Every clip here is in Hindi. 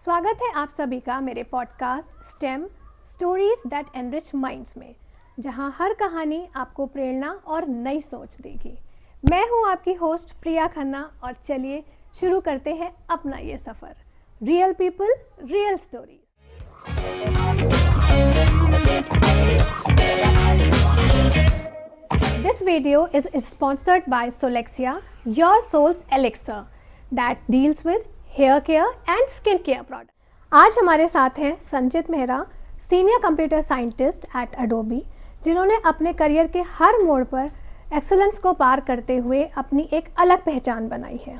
स्वागत है आप सभी का मेरे podcast STEM stories that enrich minds में, जहां हर कहानी आपको प्रेरणा और नई सोच देगी। मैं हूं आपकी होस्ट प्रिया खन्ना और चलिए शुरू करते हैं अपना ये सफ़र। Real people, real stories. This video is sponsored by Solexia, your soul's elixir that deals with hair care and skin care product. आज हमारे साथ हैं Sanchit Mehra, senior computer scientist at Adobe, जिन्होंने अपने करियर के हर मोड़ पर एक्सेलेंस को पार करते हुए अपनी एक अलग पहचान बनाई है।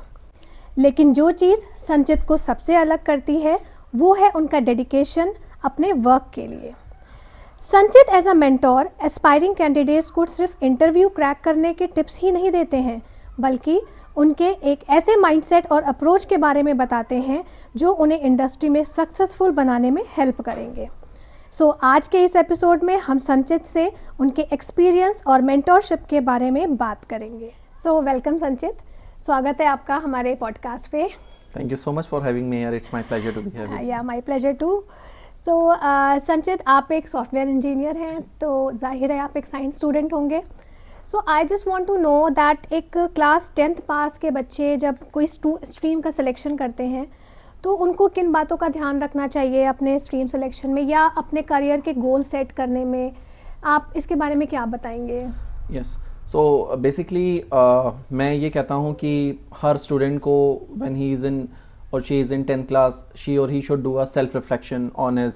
लेकिन जो चीज़ संचित को सबसे अलग करती है वो है उनका डेडिकेशन अपने वर्क के लिए। Sanchit as a mentor aspiring candidates को सिर्फ इंटरव्यू क्रैक करने के टिप्स ही नहीं देते हैं, बल्कि उनके एक ऐसे माइंडसेट और अप्रोच के बारे में बताते हैं जो उन्हें इंडस्ट्री में सक्सेसफुल बनाने में हेल्प करेंगे। सो आज के इस एपिसोड में हम संचित से उनके एक्सपीरियंस और मेंटोरशिप के बारे में बात करेंगे। सो वेलकम संचित, स्वागत है आपका हमारे पॉडकास्ट पे। Thank you so much for having me here, it's my pleasure to be here. Yeah my pleasure too. So Sanchit, आप एक सॉफ्टवेयर इंजीनियर हैं, तो जाहिर है आप एक साइंस स्टूडेंट होंगे। So I just want to know that एक क्लास 10th पास के बच्चे जब कोई स्ट्रीम का सिलेक्शन करते हैं तो उनको किन बातों का ध्यान रखना चाहिए अपने स्ट्रीम सिलेक्शन में या अपने करियर के गोल सेट करने में, आप इसके बारे में क्या बताएंगे? यस, सो बेसिकली मैं ये कहता हूँ कि हर स्टूडेंट को when he is in or she is in 10th class, she or he should do a self-reflection on his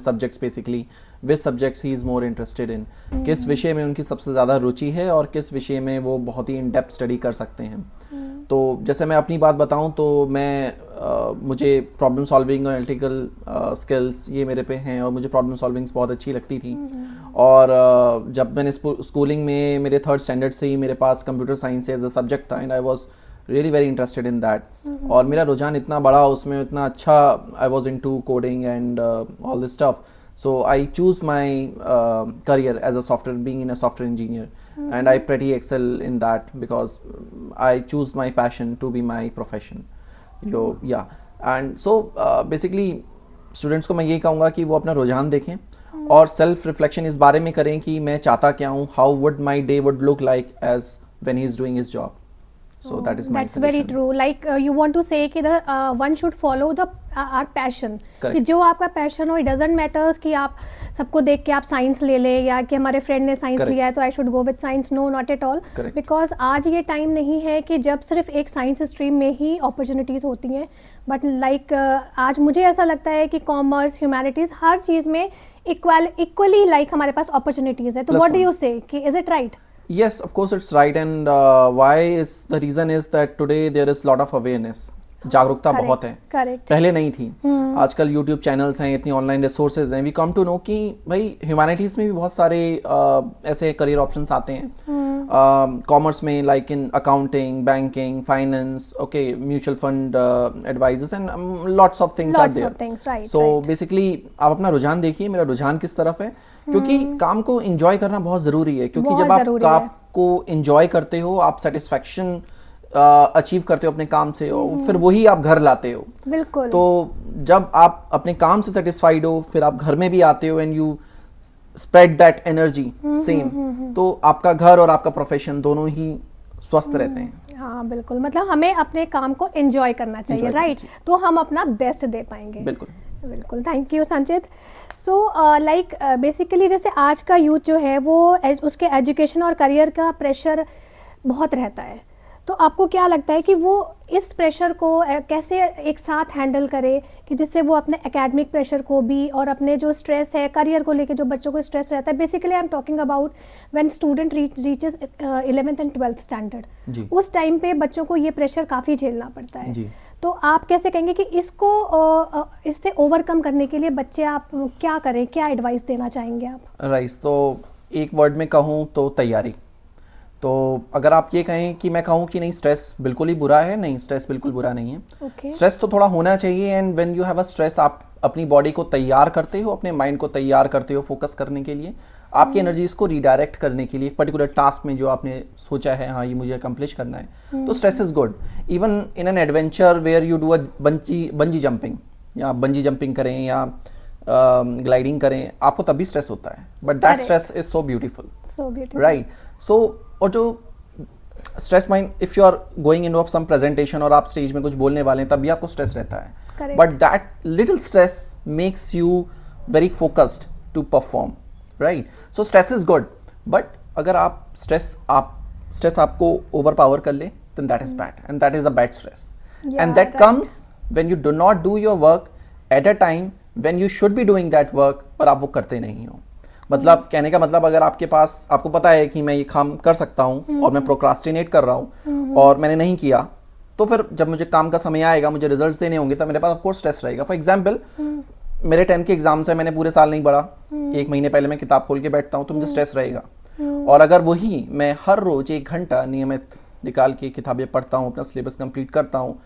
subjects, basically which subjects he is more interested in, किस विषय में उनकी सबसे ज़्यादा रुचि है और किस विषय में वो बहुत ही इन डेप्थ स्टडी कर सकते हैं। तो जैसे मैं अपनी बात बताऊं तो मुझे प्रॉब्लम सॉल्विंग और एनालिटिकल स्किल्स ये मेरे पे हैं और मुझे प्रॉब्लम सॉल्विंग्स बहुत अच्छी लगती थी। और जब मैंने स्कूलिंग में मेरे 3rd स्टैंडर्ड से ही मेरे पास computer science as a subject था and I was really very interested in that. और मेरा रुझान इतना बड़ा उसमें, इतना अच्छा, I was into coding and all this stuff. So I choose my career as a software, being in a software engineer, and I pretty excel in that because I choose my passion to be my profession. So yeah, and so basically students को मैं ये कहूँगा कि वो अपना रुझान देखें और सेल्फ रिफ्लेक्शन इस बारे में करें कि मैं चाहता क्या हूँ, how would my day would look like as when he is doing his job. So that is my That's very true. Like you want to say कि one should follow our passion. कि जो आपका पैशन हो, it doesn't matter कि आप सबको देख के आप साइंस ले लें या कि हमारे फ्रेंड ने साइंस लिया है तो I should go with science. No, not at all. Because आज ये टाइम नहीं है कि जब सिर्फ एक साइंस स्ट्रीम में ही अपॉर्चुनिटीज़ होती हैं, बट लाइक आज मुझे ऐसा लगता है कि कॉमर्स, ह्यूमैनिटीज़, हर चीज़ में इक्वली लाइक हमारे पास अपॉर्चुनिटीज़ है। तो व्हाट डू यू से कि is it right? Yes, of course it's right, and why is the reason is that today there is lot of awareness. जागरूकता बहुत है, पहले नहीं थी। आजकल YouTube चैनल्स हैं, इतनी ऑनलाइन रिसोर्सेज हैं, वी कम टू नो कि भाई ह्यूमैनिटीज़ में भी बहुत सारे ऐसे करियर ऑप्शंस आते हैं। कॉमर्स में like in accounting, banking, finance, okay, mutual fund advisers and lots of things are there. So basically आप अपना रुझान देखिए, मेरा रुझान किस तरफ है, क्योंकि काम को एंजॉय करना बहुत ज़रूरी है। क्योंकि जब आप काम को एंजॉय करते हो, आप सेटिस्फैक्शन अचीव करते हो अपने काम से, फिर वही आप घर लाते हो। बिल्कुल। तो जब आप अपने काम से सेटिस्फाइड हो, फिर आप घर में भी आते हो and you spread that energy same, तो आपका घर और आपका प्रोफेशन दोनों ही स्वस्थ रहते हैं। हाँ बिल्कुल, मतलब हमें अपने काम को एंजॉय करना चाहिए, राइट? तो हम अपना बेस्ट दे पाएंगे। बिल्कुल बिल्कुल, थैंक यू संचित। सो लाइक बेसिकली जैसे आज का यूथ जो है वो उसके एजुकेशन और करियर का प्रेशर बहुत रहता है, तो आपको क्या लगता है कि वो इस प्रेशर को कैसे एक साथ हैंडल करे कि जिससे वो अपने एकेडमिक प्रेशर को भी और अपने जो स्ट्रेस है करियर को लेके, जो बच्चों को स्ट्रेस रहता है, basically I am talking about when student reaches 11th and 12th standard, उस टाइम पे बच्चों को ये प्रेशर काफ़ी झेलना पड़ता है। तो आप कैसे कहेंगे कि इससे ओवरकम करने के लिए बच्चे आप क्या करें, क्या एडवाइस देना चाहेंगे आप? राइस, तो एक वर्ड में कहूँ तो तैयारी। तो अगर आप ये कहें कि मैं कहूँ कि नहीं स्ट्रेस बिल्कुल ही बुरा है, नहीं, स्ट्रेस बिल्कुल बुरा नहीं है। स्ट्रेस तो थोड़ा होना चाहिए, and when you have a stress आप अपनी बॉडी को तैयार करते हो, अपने माइंड को तैयार करते हो फोकस करने के लिए, आपकी एनर्जीज को रिडायरेक्ट करने के लिए एक पर्टिकुलर टास्क में जो आपने सोचा है हाँ ये मुझे अकम्प्लिश करना है, तो stress is good. Even in an adventure where you do a bungee jumping, या बंजी जंपिंग करें या ग्लाइडिंग करें, आपको तभी स्ट्रेस होता है, but that stress is so beautiful, right. So और जो stress mind, if you are going in some presentation और आप स्टेज में कुछ बोलने वाले हैं, तभी आपको स्ट्रेस रहता है, but that little stress makes you very focused to perform, right. So stress is good, but अगर आप स्ट्रेस आपको ओवर पावर कर ले, then that is bad, and that is a bad stress, and that comes when you do not do your work at a time when you should be doing that work, और आप वो करते नहीं हो। मतलब कहने का मतलब, अगर आपके पास, आपको पता है कि मैं ये काम कर सकता हूँ और मैं प्रोक्रास्टिनेट कर रहा हूँ और मैंने नहीं किया, तो फिर जब मुझे काम का समय आएगा, मुझे रिजल्ट्स देने होंगे, तो मेरे पास ऑफ कोर्स स्ट्रेस रहेगा। फॉर एग्जांपल, मेरे 10th के एग्जाम्स है, मैंने पूरे साल नहीं पढ़ा, 1 महीने पहले मैं किताब खोल के बैठता हूँ, तो मुझे स्ट्रेस रहेगा। और अगर वही मैं हर रोज 1 घंटा नियमित निकाल के किताबें पढ़ता हूँ, अपना सिलेबस कंप्लीट करता हूँ,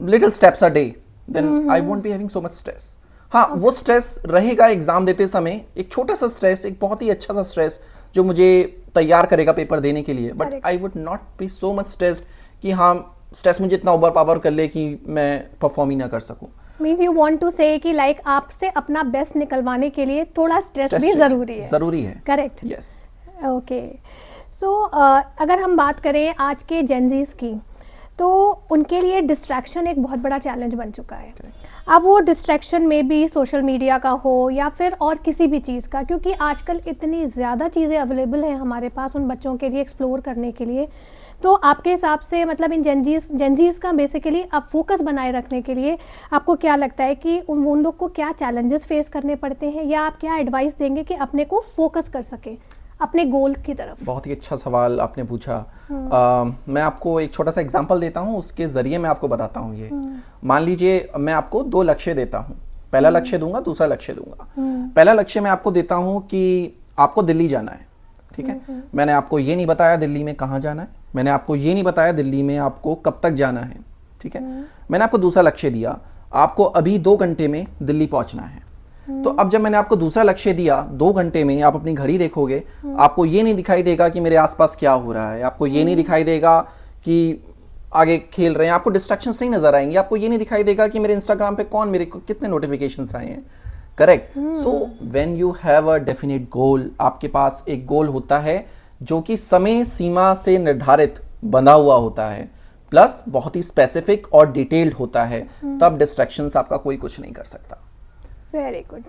little steps a day, then I won't be having so much stress. हाँ, वो स्ट्रेस रहेगा एग्जाम देते समय, एक छोटा सा स्ट्रेस, एक बहुत ही अच्छा सा स्ट्रेस जो मुझे तैयार करेगा पेपर देने के लिए, but I would not be so much stressed कि हाँ स्ट्रेस मुझे इतना ओवर पावर कर ले कि मैं परफॉर्म ही ना कर सकूं। मीन्स यू वांट टू से कि लाइक आपसे अपना बेस्ट निकलवाने के लिए थोड़ा स्ट्रेस भी जरूरी है। Correct, yes, okay. सो अगर हम बात करें आज के जेनजीज की, तो उनके लिए डिस्ट्रैक्शन एक बहुत बड़ा चैलेंज बन चुका है। अब वो डिस्ट्रैक्शन में भी सोशल मीडिया का हो या फिर और किसी भी चीज़ का, क्योंकि आजकल इतनी ज़्यादा चीज़ें अवेलेबल हैं हमारे पास उन बच्चों के लिए एक्सप्लोर करने के लिए। तो आपके हिसाब से मतलब इन जेनजीज का बेसिकली आप फोकस बनाए रखने के लिए आपको क्या लगता है कि उन लोग को क्या चैलेंजेस फेस करने पड़ते हैं, या आप क्या एडवाइस देंगे कि अपने को फोकस कर सके अपने गोल की तरफ? बहुत ही अच्छा सवाल आपने पूछा। मैं आपको एक छोटा सा एग्जांपल देता हूँ, उसके ज़रिए मैं आपको बताता हूँ। ये मान लीजिए मैं आपको 2 लक्ष्य देता हूँ, पहला लक्ष्य दूंगा, दूसरा लक्ष्य दूंगा। पहला लक्ष्य मैं आपको देता हूँ कि आपको दिल्ली जाना है, ठीक है। मैंने आपको ये नहीं बताया दिल्ली में कहाँ जाना है, मैंने आपको ये नहीं बताया दिल्ली में आपको कब तक जाना है, ठीक है। मैंने आपको दूसरा लक्ष्य दिया, आपको अभी 2 घंटे में दिल्ली पहुंचना है। तो अब जब मैंने आपको दूसरा लक्ष्य दिया, 2 घंटे में आप अपनी घड़ी देखोगे, आपको ये नहीं दिखाई देगा कि मेरे आसपास क्या हो रहा है, आपको ये नहीं दिखाई देगा कि आगे खेल रहे हैं, आपको डिस्ट्रैक्शंस नहीं नजर आएंगे, आपको ये नहीं दिखाई देगा कि मेरे इंस्टाग्राम पे मेरे को कितने नोटिफिकेशंस आए हैं। Correct. So when you have a definite goal, आपके पास एक गोल होता है जो कि समय सीमा से निर्धारित बंधा हुआ होता है, प्लस बहुत ही स्पेसिफिक और डिटेल्ड होता है, तब डिस्ट्रैक्शंस आपका कोई कुछ नहीं कर सकता। वेरी गुड,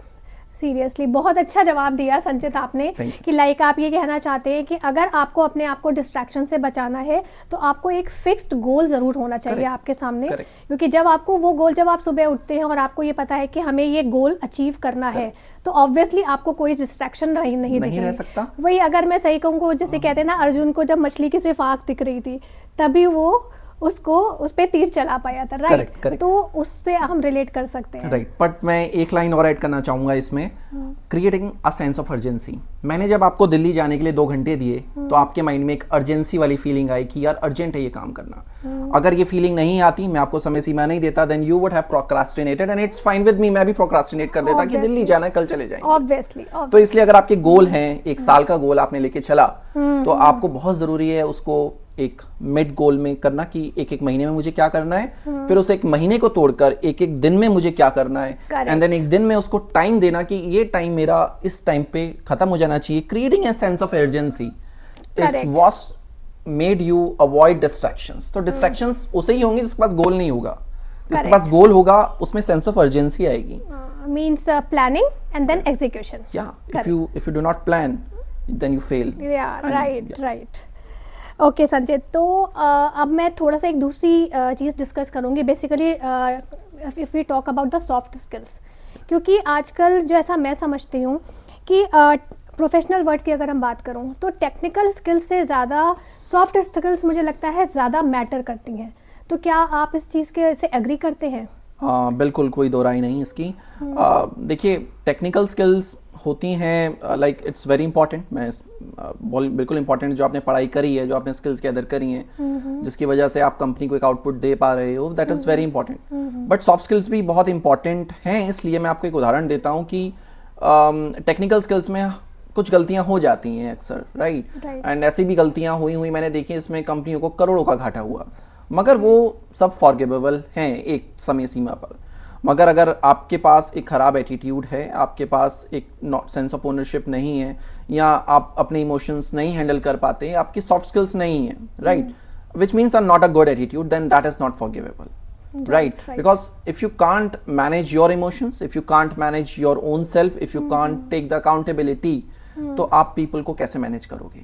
सीरियसली बहुत अच्छा जवाब दिया संचित आपने कि लाइक आप ये कहना चाहते हैं कि अगर आपको अपने आप को डिस्ट्रैक्शन से बचाना है तो आपको एक फिक्स्ड गोल ज़रूर होना चाहिए आपके सामने, क्योंकि जब आपको वो गोल, जब आप सुबह उठते हैं और आपको ये पता है कि हमें ये गोल अचीव करना है, तो ऑब्वियसली आपको कोई डिस्ट्रैक्शन नहीं रह सकता। वही अगर मैं सही कहूँ, जैसे कहते हैं ना, अर्जुन को जब मछली की सिर्फ आँख दिख रही थी तभी वो उसको उस पे तीर चला पाया था, राइट। तो उससे हम रिलेट कर सकते हैं, राइट। बट मैं एक लाइन और ऐड करना चाहूंगा इसमें, creating a sense of urgency. मैंने जब आपको दिल्ली जाने के लिए 2 घंटे दिए, तो आपके माइंड में एक अर्जेंसी वाली फीलिंग आई कि यार अर्जेंट है ये काम करना। अगर ये फीलिंग नहीं आती, मैं आपको समय सीमा नहीं देता, then you would have procrastinated, and it's fine with me, मैं भी प्रोक्रास्टिनेट कर देता कि दिल्ली जाना है, कल चले जाएंगे। ऑब्वियसली। तो इसलिए अगर आपके गोल हैं, 1 साल का गोल आपने लेके चला, तो आपको बहुत जरूरी है उसको एक मिड गोल में करना कि 1-1 महीने में मुझे क्या करना है, फिर उस 1 महीने को तोड़कर 1-1 दिन में मुझे क्या करना है, एंड देन 1 दिन में उसको टाइम देना कि ये टाइम मेरा इस टाइम पे खत्म हो जाना चाहिए। Creating a sense of urgency it's what made you avoid distractions. तो डिस्ट्रैक्शंस उसे ही होंगे जिसके पास गोल नहीं होगा, जिसके पास गोल होगा उसमें सेंस ऑफ अर्जेंसी आएगी। Means planning and then execution. या if you do not plan then you fail. या राइट। ओके संचित, तो अब मैं थोड़ा सा एक दूसरी चीज़ डिस्कस करूँगी, basically if we talk about the soft skills, क्योंकि आजकल जो ऐसा मैं समझती हूँ कि प्रोफेशनल वर्ल्ड की अगर हम बात करूँ तो टेक्निकल स्किल्स से ज़्यादा सॉफ्ट स्किल्स मुझे लगता है ज़्यादा मैटर करती हैं। तो क्या आप इस चीज़ के से एग्री करते हैं? बिल्कुल, कोई दो राय नहीं इसकी। देखिए, टेक्निकल स्किल्स होती हैं, लाइक इट्स वेरी इंपॉर्टेंट। मैं बिल्कुल इंपॉर्टेंट, जो आपने पढ़ाई करी है, जो आपने स्किल्स गैदर करी हैं, जिसकी वजह से आप कंपनी को एक आउटपुट दे पा रहे हो, that is very important. But soft skills भी बहुत इंपॉर्टेंट हैं, इसलिए मैं आपको एक उदाहरण देता हूँ कि टेक्निकल स्किल्स में कुछ गलतियां हो जाती हैं अक्सर, राइट, एंड ऐसी भी गलतियां हुई मैंने देखी, इसमें कंपनियों को करोड़ों का घाटा हुआ, मगर वो सब फॉरगिवेबल हैं एक समय सीमा पर। मगर अगर आपके पास एक खराब एटीट्यूड है, आपके पास एक सेंस ऑफ ओनरशिप नहीं है, या आप अपने इमोशंस नहीं हैंडल कर पाते, आपकी सॉफ्ट स्किल्स नहीं है, right, which means are not a good attitude, then that is not forgivable, right? Because if you can't manage your emotions, if you can't manage your own self, if you can't take the accountability, तो आप people को कैसे manage करोगे,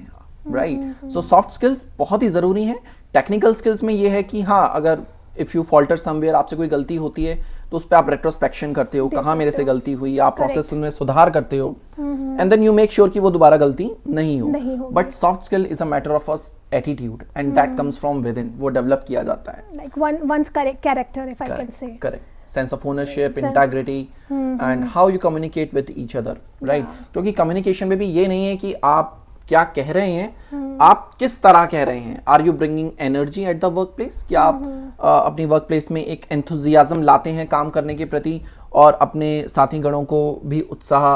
right? So soft skills बहुत ही ज़रूरी हैं। Technical skills में ये है कि हाँ, अगर if you falter somewhere, आपसे कोई गलती होती है तो उस पर आप retrospection करते हो, कहाँ मेरे से गलती हुई, आप प्रोसेस में सुधार करते हो, and then you make sure कि वो दोबारा गलती नहीं हो। But soft skill is a matter of us attitude, and that comes from within, वो डेवलप किया जाता है, like one's character, if I can say, correct, sense of ownership, integrity, and how you communicate with each other, right? क्योंकि communication में भी ये नहीं है कि आप क्या कह रहे हैं, आप किस तरह कह रहे हैं। Are you bringing energy at the workplace, क्या आप अपनी वर्क प्लेस में एक एंथुजियाज्म लाते हैं काम करने के प्रति, और अपने साथी गणों को भी उत्साह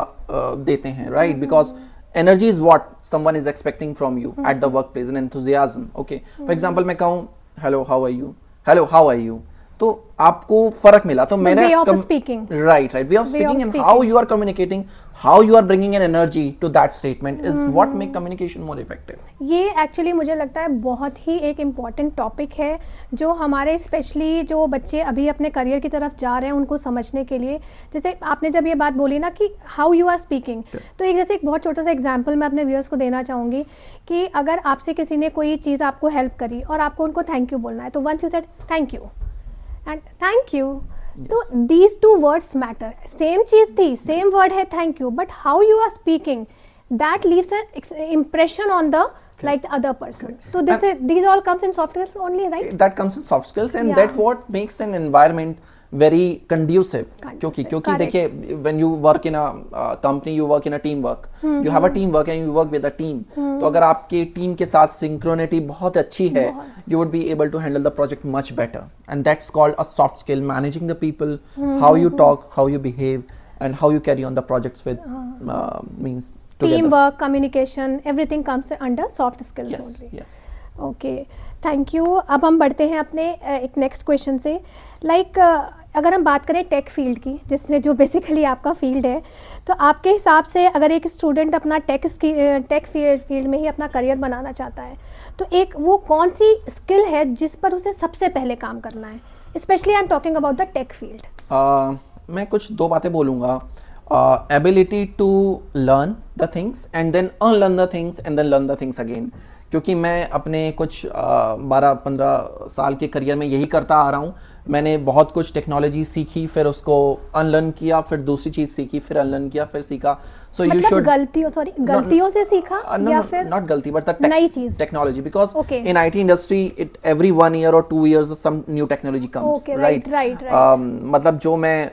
देते हैं, right? Because energy is what someone is expecting from you at the workplace, an enthusiasm, okay? For example, मैं कहूँ hello how are you, hello how are you, तो आपको फर्क मिला, तो मैंने way of speaking, right way of speaking, and how you are communicating, how you are bringing an energy to that statement is what make communication more effective. ये एक्चुअली मुझे लगता है बहुत ही एक इम्पॉर्टेंट टॉपिक है, जो हमारे स्पेशली जो बच्चे अभी अपने करियर की तरफ जा रहे हैं उनको समझने के लिए। जैसे आपने जब ये बात बोली ना कि हाउ यू आर स्पीकिंग, तो एक जैसे एक बहुत छोटा सा एग्जांपल मैं अपने व्यूअर्स को देना चाहूँगी कि अगर आपसे किसी ने कोई चीज़ आपको हेल्प करी और आपको उनको थैंक यू बोलना है, तो once you said thank you and thank you, तो these two words matter. Same चीज़ थी, सेम वर्ड है thank you, but how you are speaking that leaves an impression on the like the other person. So these all comes in soft skills only, right? That comes in soft skills, and that's what makes an environment very conducive. क्योंकि देखिए, when you work in a company, you work in a teamwork. You have a teamwork and you work with a team. तो अगर आपके टीम के साथ synchronity बहुत अच्छी है, you would be able to handle the project much better. And that's called a soft skill, managing the people, how you talk, how you behave, and how you carry on the projects with means together. Teamwork, communication, everything comes under soft skills only. Yes. Okay, thank you. अब हम बढ़ते हैं अपने एक नेक्स्ट क्वेश्चन से। लाइक अगर हम बात करें टेक फील्ड की, जिसमें जो बेसिकली आपका फील्ड है, तो आपके हिसाब से अगर एक स्टूडेंट अपना टेक फील्ड में ही अपना करियर बनाना चाहता है, तो एक वो कौन सी स्किल है जिस पर उसे सबसे पहले काम करना है? Specially I am talking about the tech field. मैं कुछ दो बातें बोलूँगा। ability to learn the things and then unlearn the things and then learn the things again, क्योंकि मैं अपने कुछ 12-15 साल के करियर में यही करता आ रहा हूँ। मैंने बहुत कुछ टेक्नोलॉजी सीखी, फिर उसको अनलर्न किया, फिर दूसरी चीज़ सीखी, फिर अनलर्न किया, फिर सीखा। सो यू शुड गलतियों से सीखा, या फिर नॉट गलती बट द नई चीज technology, because in IT industry it every 1 year or 2 years some new technology comes, right. मतलब जो मैं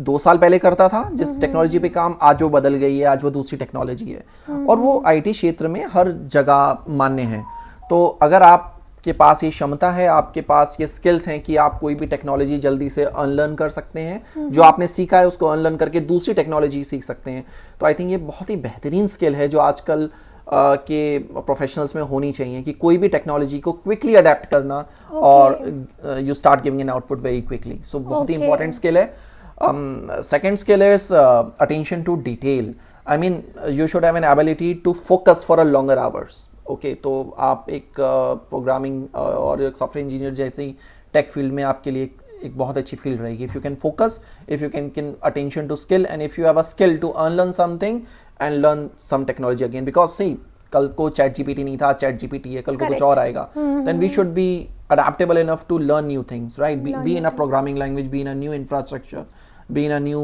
2 साल पहले करता था जिस टेक्नोलॉजी पे काम, आज वो बदल गई है, आज वो दूसरी टेक्नोलॉजी है, और वो IT क्षेत्र में हर जगह मान्य है। तो अगर आपके पास ये क्षमता है, आपके पास ये स्किल्स हैं कि आप कोई भी टेक्नोलॉजी जल्दी से अनलर्न कर सकते हैं, जो आपने सीखा है उसको अनलर्न करके दूसरी टेक्नोलॉजी सीख सकते हैं, तो आई थिंक ये बहुत ही बेहतरीन स्किल है जो आजकल के प्रोफेशनल्स में होनी चाहिए, कि कोई भी टेक्नोलॉजी को क्विकली अडेप्ट करना और you start giving an output very quickly. So बहुत ही इंपॉर्टेंट स्किल है। Second skill is attention to detail. I mean, you should have an ability to focus for a longer hours. Okay, तो आप एक प्रोग्रामिंग और एक सॉफ्टवेयर इंजीनियर जैसे टेक फील्ड में आपके लिए एक बहुत अच्छी फील्ड रहेगी। If you can focus, if you can attention to skill, and if you have a skill to unlearn something and learn some technology again, because see कल को ChatGPT नहीं था, ChatGPT है, कल को कुछ और आएगा, then we should be adaptable enough to learn new things, right? Be in a programming language, be in a new infrastructure, be in a new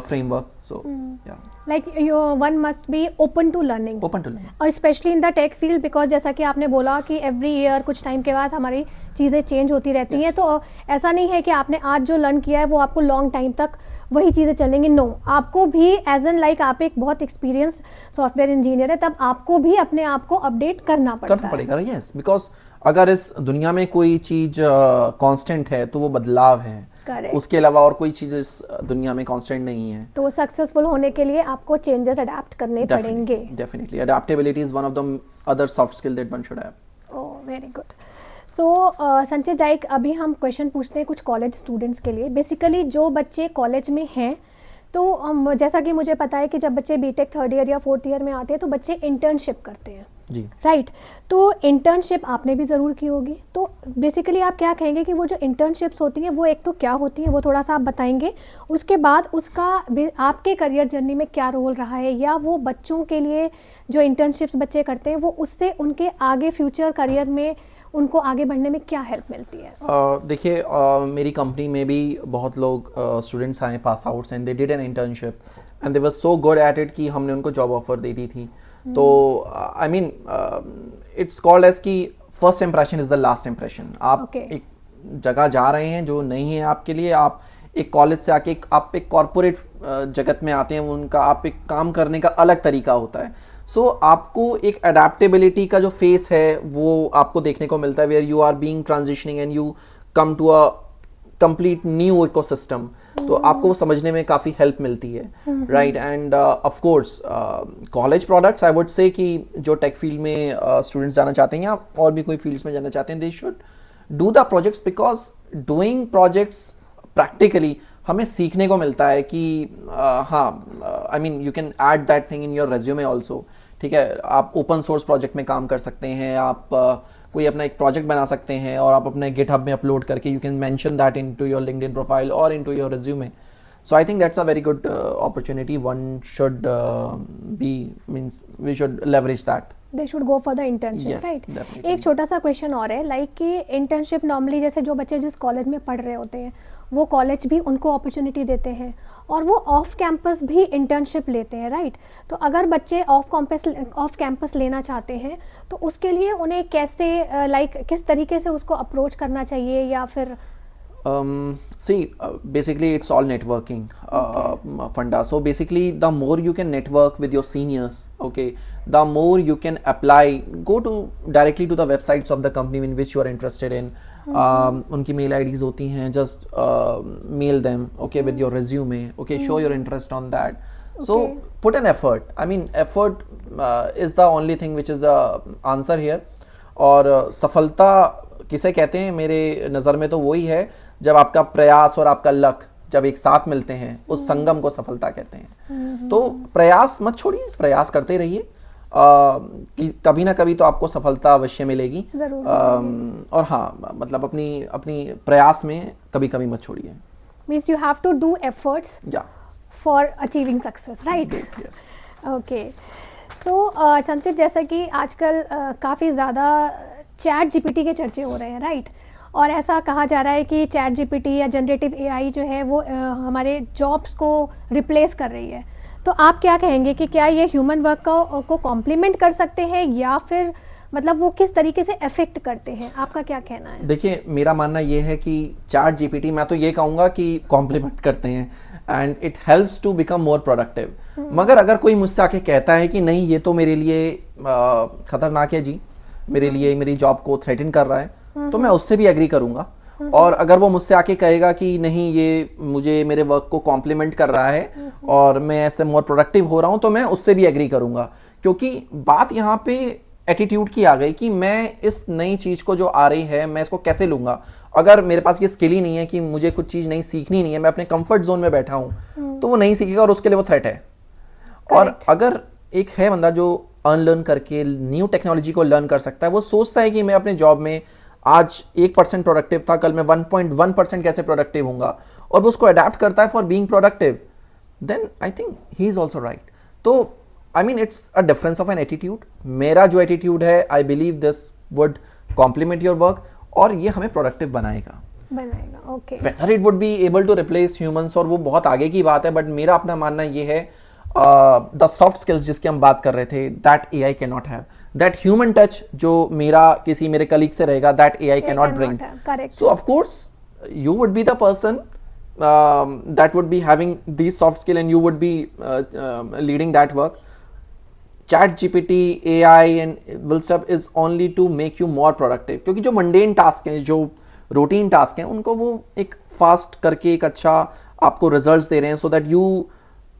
framework. So yeah, like one must be open to learning, और specially in the tech field, because जैसा कि आपने बोला कि एवरी ईयर कुछ टाइम के बाद हमारी चीज़ें चेंज होती रहती हैं, तो ऐसा नहीं है कि आपने आज जो लर्न किया है वो आपको लॉन्ग टाइम तक वही चीज़ें चलेंगी। नो, आपको भी एज एन लाइक आप एक बहुत एक्सपीरियंस्ड सॉफ्टवेयर इंजीनियर है, तब आपको भी अपने आप को अपडेट करना पड़ेगा। यस, बिकॉज अगर इस दुनिया में कोई चीज़ कांस्टेंट है तो वो बदलाव है। Correct. उसके अलावा और कोई चीज़ इस दुनिया में कांस्टेंट नहीं है. तो सक्सेसफुल होने के लिए आपको चेंजेस अडेप्ट करने पड़ेंगे. Definitely. Adaptability is one of the other soft skill that one should have. Oh very good. So Sanchit like अभी हम क्वेश्चन पूछते हैं कुछ कॉलेज स्टूडेंट्स के लिए. बेसिकली जो बच्चे कॉलेज में हैं तो जैसा कि मुझे पता है कि जब बच्चे बीटेक थर्ड ईयर या फोर्थ ईयर में आते हैं तो बच्चे इंटर्नशिप करते हैं जी. राइट. तो इंटर्नशिप आपने भी ज़रूर की होगी. तो बेसिकली आप क्या कहेंगे कि वो जो इंटर्नशिप्स होती हैं वो एक तो क्या होती हैं, वो थोड़ा सा आप बताएंगे. उसके बाद उसका आपके करियर जर्नी में क्या रोल रहा है, या वो बच्चों के लिए जो इंटर्नशिप्स बच्चे करते हैं वो उससे उनके आगे फ्यूचर करियर में उनको आगे बढ़ने में क्या हेल्प मिलती है. देखिए मेरी कंपनी में भी बहुत लोग स्टूडेंट्स आए pass outs and they did an internship and they were so good at it कि हमने उनको जॉब ऑफर दे दी थी. तो I mean it's called as कि first impression is the last impression. आप एक जगह जा रहे हैं जो नहीं है आपके लिए, आप एक कॉलेज से आके आप एक कॉरपोरेट जगत में आते हैं, उनका आप एक काम करने का अलग तरीका होता है. सो आपको एक अडेप्टेबिलिटी का जो फेस है वो आपको देखने को मिलता है, where you are being transitioning and you come to a complete new ecosystem. तो आपको वो समझने में काफ़ी हेल्प मिलती है. Right. And of course college products I would say कि जो टेक फील्ड में स्टूडेंट्स जाना चाहते हैं या और भी कोई फील्ड्स में जाना चाहते हैं, they should do the projects because doing projects practically हमें सीखने को मिलता है कि हाँ I mean you can add that thing in your resume also. ठीक है, आप ओपन सोर्स प्रोजेक्ट में काम कर सकते हैं, आप कोई अपना एक प्रोजेक्ट बना सकते हैं और आप अपने गिटहब में अपलोड करके you can mention that into your LinkedIn profile और into your resume. So I think that's a very good opportunity. One should we should leverage that. They should go for the internship, Yes, right? definitely. एक छोटा सा क्वेश्चन और है लाइक कि इंटर्नशिप नॉर्मली जैसे जो बच्चे जिस कॉलेज में पढ़ रहे होते हैं वो कॉलेज भी उनको अपॉर्चुनिटी देते हैं और वो ऑफ कैंपस भी इंटर्नशिप लेते हैं, राइट? तो अगर बच्चे ऑफ कैंपस लेना चाहते हैं तो उसके लिए उन्हें कैसे लाइक किस तरीके से उसको अप्रोच करना चाहिए, या फिर basically it's all networking funda. So basically the more you can network with your seniors, okay, the more you can apply. Go to directly to the websites of the company in which you are interested in. उनकी mail IDs होती हैं, just mail them, okay, with your resume, okay, show your interest on that. So put an effort. I mean effort is the only thing which is the answer here. और सफलता किसे कहते हैं मेरे नज़र में तो वही है जब आपका प्रयास और आपका लक जब एक साथ मिलते हैं, उस संगम को सफलता कहते हैं. तो प्रयास मत छोड़िए, प्रयास करते रहिए कि कभी ना कभी तो आपको सफलता अवश्य मिलेगी. और हाँ मतलब अपनी प्रयास में कभी कभी मत छोड़िए. Means you have to do efforts for achieving success, right? Okay. So Sanchit, जैसा कि आजकल काफ़ी ज़्यादा चैट जीपीटी के चर्चे हो रहे हैं, राइट? और ऐसा कहा जा रहा है कि चैट जीपीटी या जनरेटिव एआई जो है वो हमारे जॉब्स को रिप्लेस कर रही है. तो आप क्या कहेंगे कि क्या ये ह्यूमन वर्क को कॉम्प्लीमेंट कर सकते हैं या फिर मतलब वो किस तरीके से अफेक्ट करते हैं? आपका क्या कहना है? देखिए मेरा मानना ये है कि चैट जीपीटी मैं तो ये कहूँगा कि कॉम्प्लीमेंट करते हैं and it helps to become more productive. मगर अगर कोई मुझसे आके कहता है कि नहीं ये तो मेरे लिए खतरनाक है जी, मेरे लिए मेरी जॉब को थ्रेटन कर रहा है, तो मैं उससे भी एग्री करूंगा. और अगर वो मुझसे आके कहेगा कि नहीं ये मुझे मेरे वर्क को कॉम्प्लीमेंट कर रहा है और मैं ऐसे मोर प्रोडक्टिव हो रहा हूं, तो मैं उससे भी एग्री करूंगा. क्योंकि बात यहाँ पे एटीट्यूड की आ गई कि मैं इस नई चीज़ को जो आ रही है मैं इसको कैसे लूँगा. अगर मेरे पास ये स्किल ही नहीं है कि मुझे कुछ चीज़ नहीं सीखनी नहीं है, मैं अपने कंफर्ट जोन में बैठा हूँ, तो वो नहीं सीखेगा और उसके लिए वो थ्रेट है. और अगर एक है बंदा जो अनलर्न करके न्यू टेक्नोलॉजी को लर्न कर सकता है, वो सोचता है कि मैं अपने जॉब में आज 1% प्रोडक्टिव था, कल मैं 1.1% कैसे प्रोडक्टिव होऊंगा, और वो उसको अडेप्ट करता है for being productive, then I think he is also right. तो I mean it's a difference of an attitude. मेरा जो एटीट्यूड है, I believe this would complement your work और ये हमें प्रोडक्टिव बनाएगा. Okay. Whether it would be able to replace humans, और वो बहुत आगे की बात है, बट मेरा अपना मानना ये है द सॉफ्ट स्किल्स जिसकी हम बात कर रहे थे, that AI can not have. That human touch जो मेरे कलीग से रहेगा, that AI can not bring. So of course you would be the person that would be having these soft skill and you would be leading that work. Chat GPT, AI and will stuff is only to make you more productive. क्योंकि जो mundane task हैं, जो रूटीन टास्क हैं उनको वो एक फास्ट करके एक अच्छा आपको रिजल्ट्स दे रहे हैं, so that you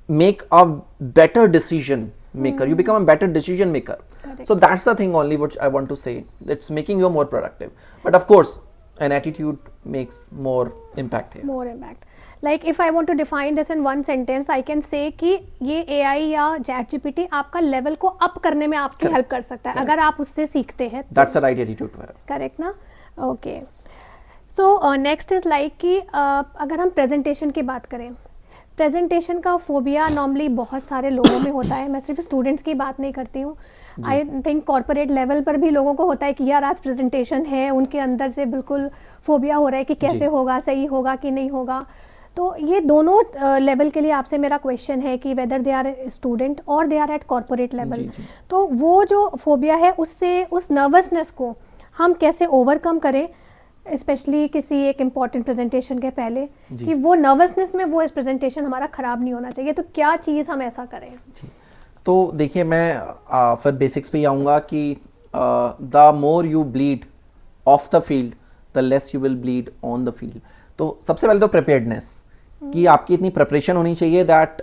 make a better decision maker, you become a better decision maker. Correct. So that's the thing only which I want to say, it's making you more productive, but of course an attitude makes more impact here. More impact. Like if I want to define this in one sentence, I can say कि ये AI या ChatGPT आपका लेवल को अप करने में आपकी हेल्प कर सकता है अगर आप उससे सीखते हैं. That's the right attitude to have. Correct ना? Okay. So next is like कि अगर हम प्रेजेंटेशन की बात करें, प्रेजेंटेशन का फोबिया नॉर्मली बहुत सारे लोगों में होता है. मैं सिर्फ स्टूडेंट्स की बात नहीं करती हूँ, आई थिंक कॉर्पोरेट लेवल पर भी लोगों को होता है कि यार आज प्रेजेंटेशन है, उनके अंदर से बिल्कुल फोबिया हो रहा है कि कैसे होगा, सही होगा कि नहीं होगा. तो ये दोनों लेवल के लिए आपसे मेरा क्वेश्चन है कि वेदर दे आर स्टूडेंट और they are at corporate level, तो वो जो फोबिया है उससे, उस नर्वसनेस को हम कैसे ओवरकम करें, स्पेशली किसी एक इम्पॉर्टेंट प्रेजेंटेशन के पहले, कि वो नर्वसनेस में वो इस प्रेजेंटेशन हमारा ख़राब नहीं होना चाहिए. तो क्या चीज़ हम ऐसा करें? जी, तो देखिए मैं फिर बेसिक्स पे ही आऊँगा कि the more you bleed of the field the less you will bleed on the field. तो सबसे पहले तो प्रिपेयर्डनेस, कि आपकी इतनी प्रिपरेशन होनी चाहिए that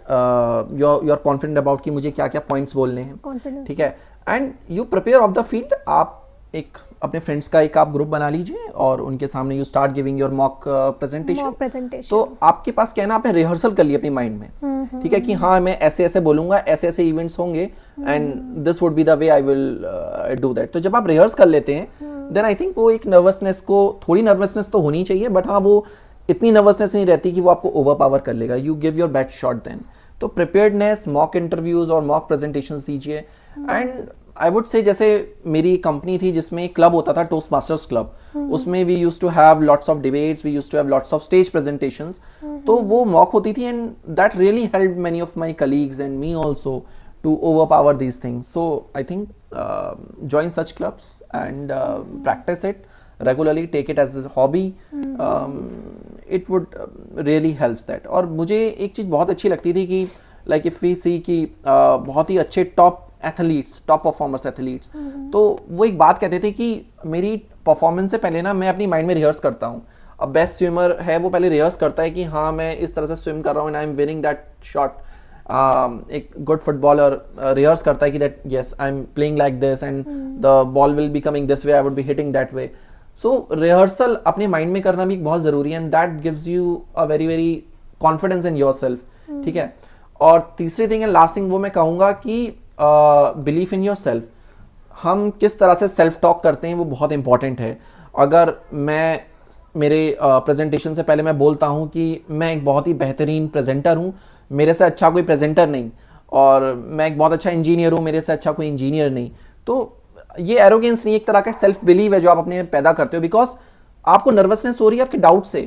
you are confident about कि मुझे क्या क्या पॉइंट्स बोलने हैं, ठीक है. And you prepare of the field. आप एक अपने फ्रेंड्स का एक आप ग्रुप बना लीजिए और उनके सामने you start giving your mock presentation. तो आपके पास क्या है ना, आपने रिहर्सल कर लिया अपनी माइंड में, ठीक है, कि हाँ मैं ऐसे ऐसे बोलूंगा, ऐसे ऐसे इवेंट्स होंगे and this would be the way I will do that. तो जब आप रिहर्स कर लेते हैं देन आई थिंक वो एक नर्वसनेस को, थोड़ी नर्वसनेस तो होनी चाहिए, बट हाँ वो इतनी नर्वसनेस नहीं रहती कि वो आपको ओवरपावर कर लेगा. You give your best shot then. तो प्रिपेयर्डनेस, मॉक इंटरव्यूज और मॉक प्रेजेंटेशंस दीजिए. एंड आई वुड से जैसे मेरी कंपनी थी जिसमें एक क्लब होता था, टोस्ट मास्टर्स क्लब, उसमें we used to have lots of debates, we used to have lots of stage presentations. तो वो मॉक होती थी and that really helped many of my colleagues and me also to overpower these things. So I think join such clubs and practice it regularly, take it as a hobby. It would really helps that. और मुझे एक चीज़ बहुत अच्छी लगती थी कि like if we see कि बहुत ही अच्छे top athletes, top performers athletes, तो वो एक बात कहते थे कि मेरी परफॉर्मेंस से पहले ना मैं अपनी माइंड में रिहर्स करता हूँ. अब बेस्ट स्विमर है वो पहले रिहर्स करता है कि हाँ मैं इस तरह से स्विम कर रहा हूँ and I am winning that shot. एक गुड फुटबॉलर रिहर्स करता है कि that yes I am playing like this and the ball will be coming this way, I would be hitting that way. So rehearsal अपने माइंड में करना भी बहुत ज़रूरी है and that gives you a very very confidence in yourself, ठीक है. और तीसरी थिंग एंड लास्ट थिंग वो मैं कहूँगा कि बिलीफ इन योर सेल्फ. हम किस तरह से सेल्फ टॉक करते हैं वो बहुत इंपॉर्टेंट है. अगर मैं मेरे प्रेजेंटेशन से पहले मैं बोलता हूँ कि मैं एक बहुत ही बेहतरीन प्रेजेंटर हूँ, मेरे से अच्छा कोई प्रेजेंटर नहीं, और मैं एक बहुत अच्छा इंजीनियर हूँ, मेरे से अच्छा कोई इंजीनियर नहीं, तो ये एरोगेंस नहीं, एक तरह का सेल्फ बिलीव है जो आप अपने पैदा करते हो. बिकॉज आपको नर्वसनेस हो रही है आपके डाउट से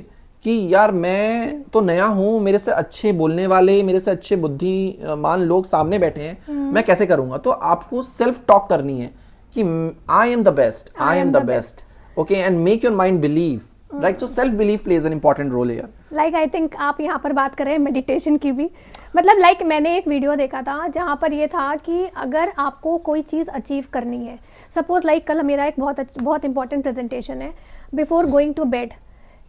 कि यार मैं तो नया हूँ, मेरे से अच्छे बोलने वाले, मेरे से अच्छे बुद्धिमान लोग सामने बैठे हैं, मैं कैसे करूँगा. तो आपको सेल्फ टॉक करनी है कि I am the best, I am the best, okay, and make your mind believe. Right, so self believe plays an important role here. Like I think आप यहाँ पर बात कर रहे हैं मेडिटेशन की भी. मतलब लाइक मैंने एक वीडियो देखा था जहाँ पर ये था कि अगर आपको कोई चीज़ अचीव करनी है, सपोज लाइक कल मेरा एक बहुत इंपॉर्टेंट प्रेजेंटेशन है, before going to bed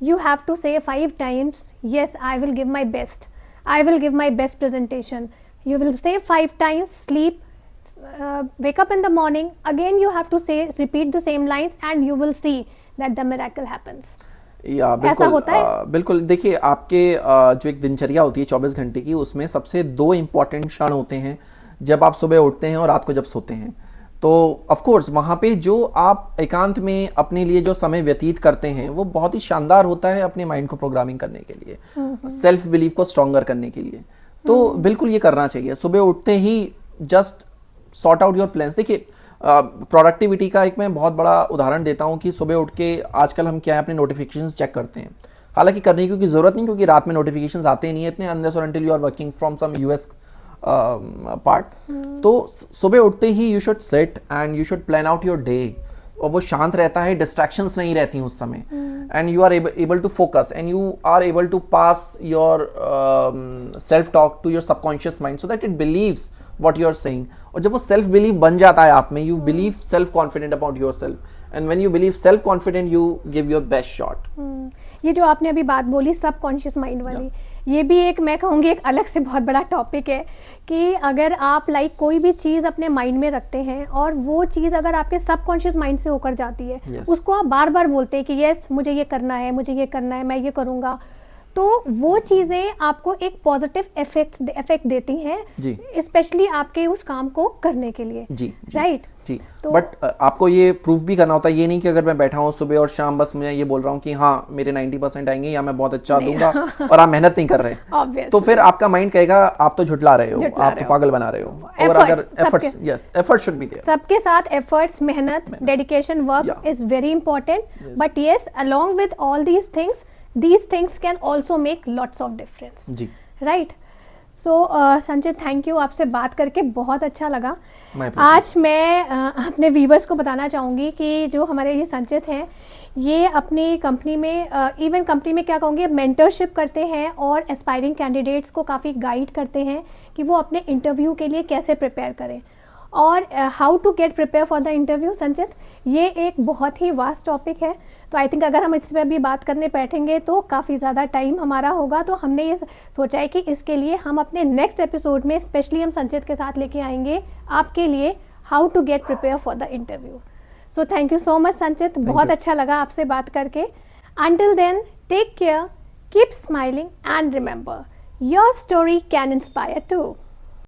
you have to say 5 times, yes, I will give my best, I will give my best presentation. You will say 5 times, sleep, wake up in the morning, again you have to say, repeat the same lines and you will see that the miracle happens. या बिल्कुल, ऐसा होता है? बिल्कुल. देखिए आपके जो एक दिनचर्या होती है 24 घंटे की, उसमें सबसे 2 इम्पॉर्टेंट क्षण होते हैं, जब आप सुबह उठते हैं और रात को जब सोते हैं. तो ऑफ कोर्स वहाँ पे जो आप एकांत में अपने लिए जो समय व्यतीत करते हैं वो बहुत ही शानदार होता है अपने माइंड को प्रोग्रामिंग करने के लिए, सेल्फ बिलीव को स्ट्रॉन्गर करने के लिए. तो बिल्कुल ये करना चाहिए. सुबह उठते ही just sort out your plans. देखिए प्रोडक्टिविटी का एक मैं बहुत बड़ा उदाहरण देता हूँ कि सुबह उठ के आजकल हम क्या है अपने नोटिफिकेशंस चेक करते हैं. हालांकि करने की ज़रूरत नहीं, क्योंकि रात में नोटिफिकेशंस आते नहीं है इतने, अनलेस और until you are working from some US part. तो सुबह उठते ही you should set and you should plan out your day, और वो शांत रहता है, डिस्ट्रैक्शंस नहीं रहती उस समय, and you are able to focus and you are able to pass your self talk to your subconscious mind so that it believes what you are saying. और जब वो सेल्फ बिलीव बन जाता है आप में, you believe self confident about your self, and when you believe self confident you give your best shot. ये जो आपने अभी बात बोली सबकॉन्शियस माइंड वाली, ये भी एक मैं कहूँगी एक अलग से बहुत बड़ा टॉपिक है कि अगर आप लाइक कोई भी चीज़ अपने माइंड में रखते हैं और वो चीज़ अगर आपके सबकॉन्शियस माइंड से होकर जाती है, उसको आप बार बार बोलते हैं कि यस मुझे ये करना है, मुझे ये करना है, मैं ये करूँगा, तो वो चीज़ें आपको एक पॉजिटिव इफेक्ट देती हैं, स्पेशली आपके उस काम को करने के लिए। जी राइट जी। बट आपको ये प्रूफ भी करना होता है, ये नहीं कि अगर मैं बैठा हूँ सुबह और शाम बस मैं ये बोल रहा हूँ कि हाँ मेरे 90% आएंगे या मैं बहुत अच्छा दूंगा और आप मेहनत नहीं कर रहे, तो फिर आपका माइंड कहेगा आप तो झुठला रहे हो, आप तो पागल बना रहे हो। और अगर efforts, yes effort should be there, सबके साथ एफर्ट्स, मेहनत, dedication, work is very important, but yes along with all these things can also make lots of difference. जी right. So Sanchit thank you, आपसे बात करके बहुत अच्छा लगा। आज मैं अपने व्यूवर्स को बताना चाहूँगी कि जो हमारे ये संचित हैं ये अपनी कंपनी में इवन कंपनी में क्या कहूँगी मेंटरशिप करते हैं और एस्पायरिंग कैंडिडेट्स को काफ़ी गाइड करते हैं कि वो अपने इंटरव्यू के लिए कैसे प्रिपेयर करें और how to get prepare for the interview. Sanchit ये एक बहुत ही वास्ट टॉपिक है, तो आई थिंक अगर हम इस पर भी बात करने बैठेंगे तो काफ़ी ज़्यादा टाइम हमारा होगा, तो हमने ये सोचा है कि इसके लिए हम अपने नेक्स्ट एपिसोड में स्पेशली हम संचित के साथ लेके आएंगे आपके लिए how to get prepare for the interview. So thank you so much Sanchit, बहुत अच्छा लगा आपसे बात करके। Until then take care, keep smiling and remember your story can inspire to.